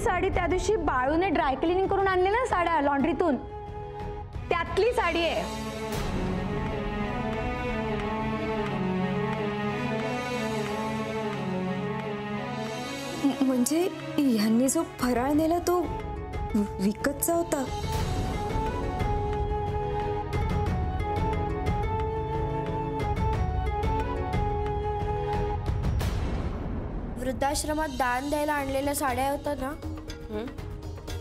साडी त्या दिवशी बाळूने dry cleaning करून आणली ना साड्या लॉन्ड्रीतून, त्यातली साडी आहे. म्हणजे ह्यांनी जो फराळ नेला तो विकतचा होता. वृद्धाश्रमात दान द्यायला आणलेल्या साड्या होत्या ना,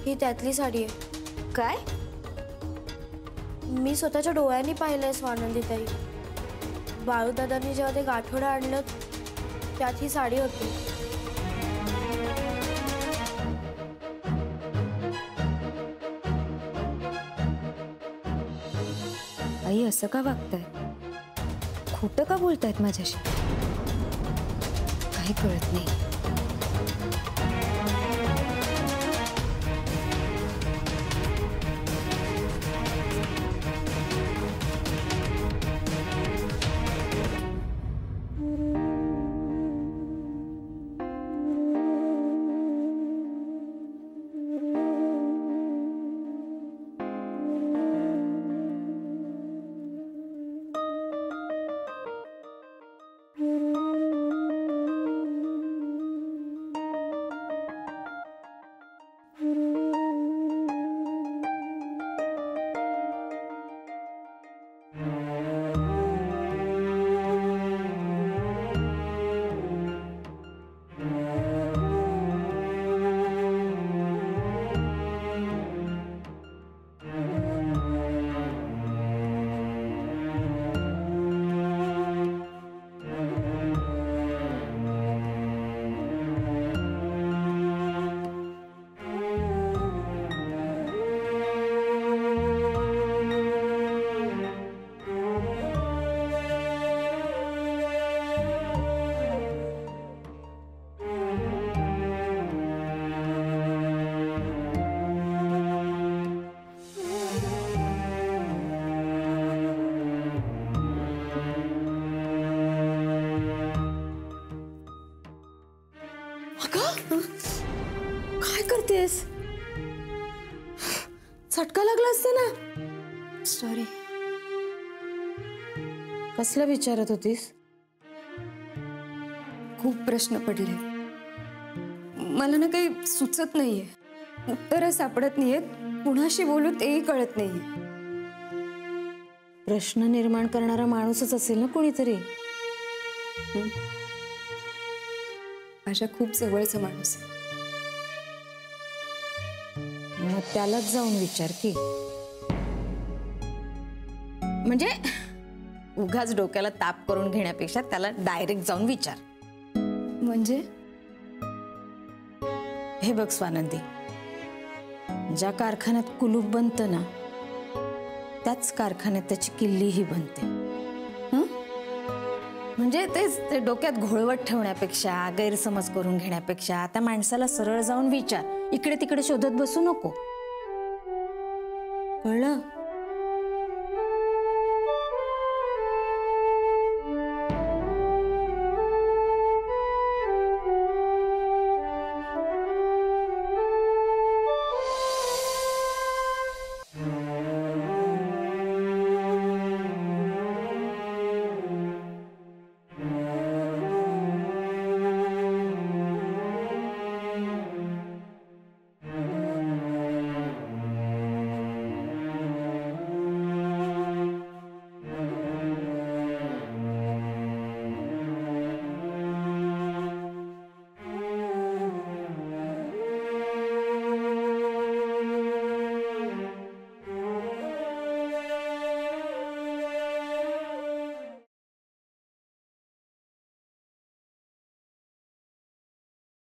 ही त्यातली साडी आहे. काय? मी स्वतःच्या डोळ्यांनी पाहिलंय स्वानंदीताई. बाळूदादांनी जेव्हा ते गाठोडं आणलं त्यात ही साडी होती. आई असं का वागताय? खोटं का बोलतायत माझ्याशी? काही कळत नाही. काय करतेस? झटका लागला असता ना. सॉरी. कसला विचारत होतीस? खूप प्रश्न पडले. मला ना काही सुचत नाहीये, उत्तरं सापडत नाहीयेत, कुणाशी बोलू तेही कळत नाहीये. प्रश्न निर्माण करणारा माणूसच असेल ना कोणीतरी. माझ्या खूप जवळचा माणूस. मग त्यालाच जाऊन विचार की. म्हणजे उगाच डोक्याला ताप करून घेण्यापेक्षा त्याला डायरेक्ट जाऊन विचार. म्हणजे हे बघ स्वानंदी, ज्या कारखान्यात कुलूप बनतं ना त्याच कारखान्यात त्याची किल्लीही बनते. म्हणजे तेच ते डोक्यात घोळवट ठेवण्यापेक्षा, गैरसमज करून घेण्यापेक्षा त्या माणसाला सरळ जाऊन विचार. इकडे तिकडे शोधत बसू नको. कळलं?